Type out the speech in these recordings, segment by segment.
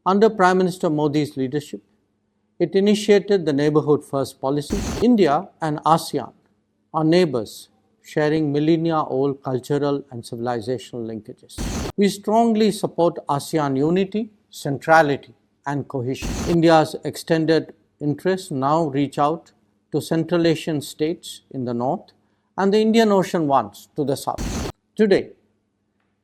Under Prime Minister Modi's leadership, it initiated the Neighbourhood First policy. India and ASEAN are neighbours sharing millennia-old cultural and civilizational linkages. We strongly support ASEAN unity, centrality and cohesion. India's extended interests now reach out to Central Asian states in the north and the Indian Ocean ones to the south. Today,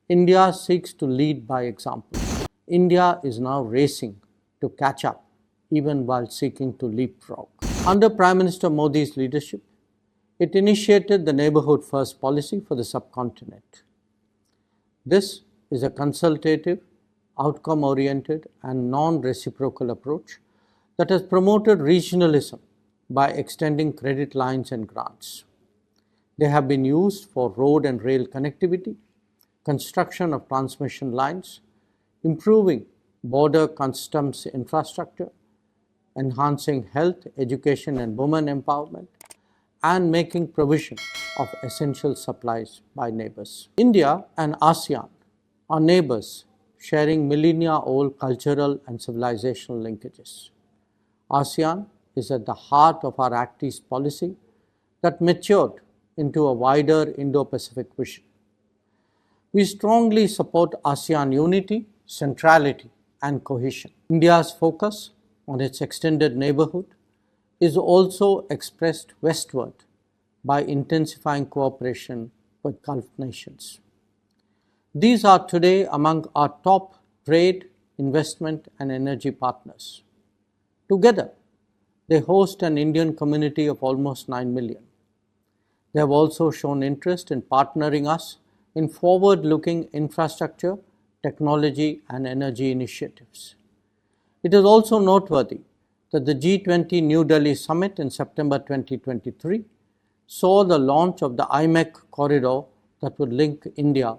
India seeks to lead by example. India is now racing to catch up, even while seeking to leapfrog. Under Prime Minister Modi's leadership, it initiated the Neighbourhood First policy for the subcontinent. This is a consultative, outcome-oriented and non-reciprocal approach that has promoted regionalism by extending credit lines and grants. They have been used for road and rail connectivity, construction of transmission lines, improving border customs infrastructure, enhancing health, education and women empowerment, and making provision of essential supplies by neighbours. India and ASEAN are neighbours sharing millennia-old cultural and civilizational linkages. ASEAN is at the heart of our Act East policy that matured into a wider Indo-Pacific vision. We strongly support ASEAN unity, centrality and cohesion. India's focus on its extended neighbourhood is also expressed westward by intensifying cooperation with Gulf nations. These are today among our top trade, investment and energy partners. Together, they host an Indian community of almost 9 million. They have also shown interest in partnering us in forward-looking infrastructure, technology and energy initiatives. It is also noteworthy that the G20 New Delhi Summit in September 2023 saw the launch of the IMEC corridor that would link India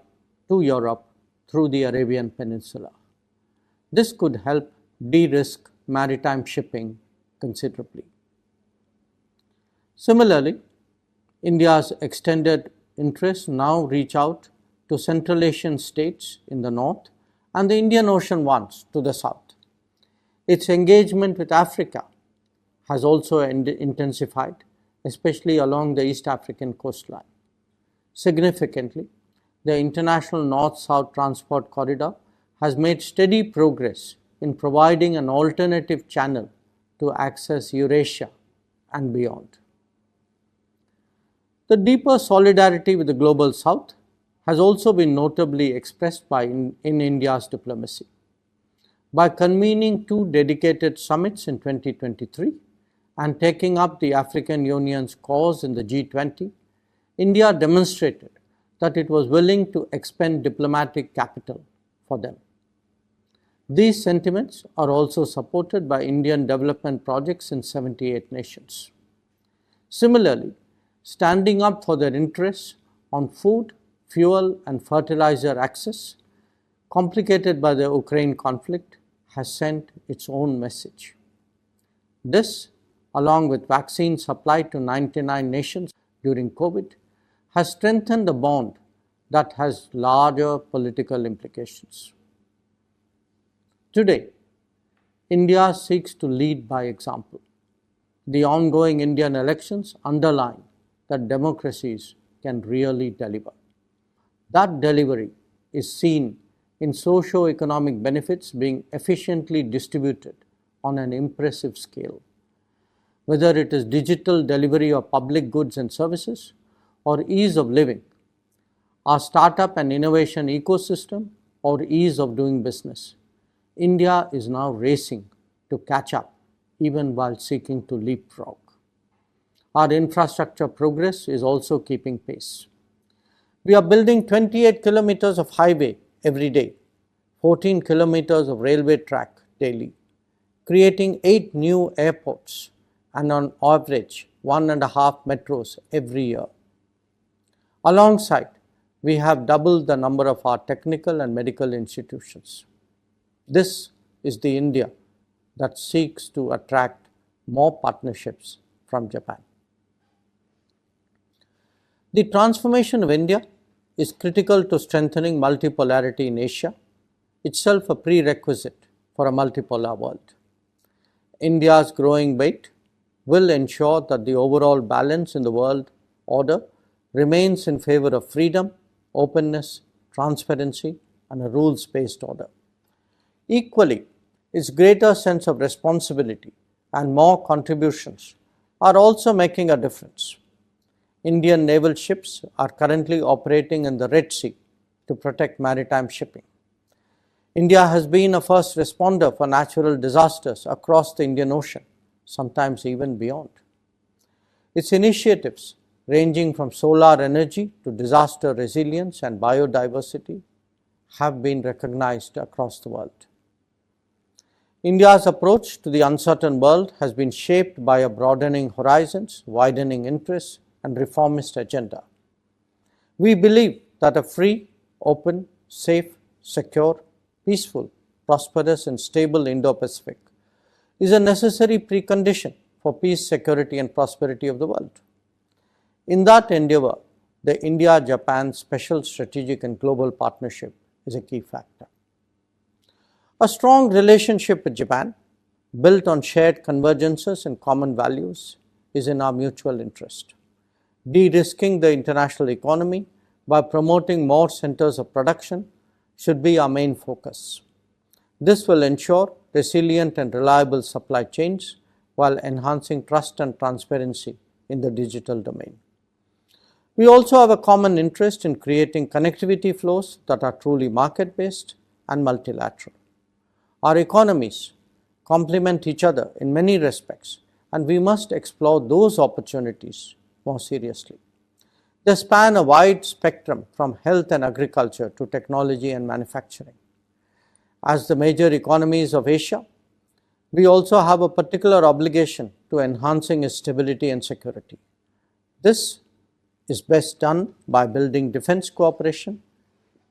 to Europe through the Arabian Peninsula. This could help de-risk maritime shipping considerably. Similarly, India's extended interests now reach out to Central Asian states in the north and the Indian Ocean ones to the south. Its engagement with Africa has also intensified, especially along the East African coastline. Significantly, the International North-South Transport Corridor has made steady progress in providing an alternative channel to access Eurasia and beyond. The deeper solidarity with the Global South has also been notably expressed in India's diplomacy. By convening 2 dedicated summits in 2023 and taking up the African Union's cause in the G20, India demonstrated that it was willing to expend diplomatic capital for them. These sentiments are also supported by Indian development projects in 78 nations. Similarly, standing up for their interests on food, fuel and fertilizer access, complicated by the Ukraine conflict, has sent its own message. This, along with vaccine supply to 99 nations during COVID, has strengthened the bond that has larger political implications. Today, India seeks to lead by example. The ongoing Indian elections underline that democracies can really deliver. That delivery is seen in socio-economic benefits being efficiently distributed on an impressive scale. Whether it is digital delivery of public goods and services or ease of living, our startup and innovation ecosystem or ease of doing business, India is now racing to catch up even while seeking to leapfrog. Our infrastructure progress is also keeping pace. We are building 28 kilometers of highway every day, 14 kilometers of railway track daily, creating 8 new airports and on average 1.5 metros every year. Alongside, we have doubled the number of our technical and medical institutions. This is the India that seeks to attract more partnerships from Japan. The transformation of India is critical to strengthening multipolarity in Asia, itself a prerequisite for a multipolar world. India's growing weight will ensure that the overall balance in the world order remains in favor of freedom, openness, transparency, and a rules-based order. Equally, its greater sense of responsibility and more contributions are also making a difference. Indian naval ships are currently operating in the Red Sea to protect maritime shipping. India has been a first responder for natural disasters across the Indian Ocean, sometimes even beyond. Its initiatives, ranging from solar energy to disaster resilience and biodiversity, have been recognized across the world. India's approach to the uncertain world has been shaped by a broadening horizons, widening interests, and reformist agenda. We believe that a free, open, safe, secure, peaceful, prosperous, and stable Indo-Pacific is a necessary precondition for peace, security, and prosperity of the world. In that endeavor, the India-Japan Special Strategic and Global Partnership is a key factor. A strong relationship with Japan, built on shared convergences and common values, is in our mutual interest. De-risking the international economy by promoting more centers of production should be our main focus. This will ensure resilient and reliable supply chains while enhancing trust and transparency in the digital domain. We also have a common interest in creating connectivity flows that are truly market-based and multilateral. Our economies complement each other in many respects, and we must explore those opportunities more seriously. They span a wide spectrum from health and agriculture to technology and manufacturing. As the major economies of Asia, we also have a particular obligation to enhancing its stability and security. This is best done by building defense cooperation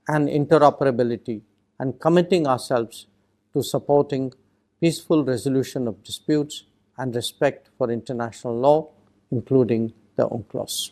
and interoperability and committing ourselves to supporting peaceful resolution of disputes and respect for international law, including the UNCLOS.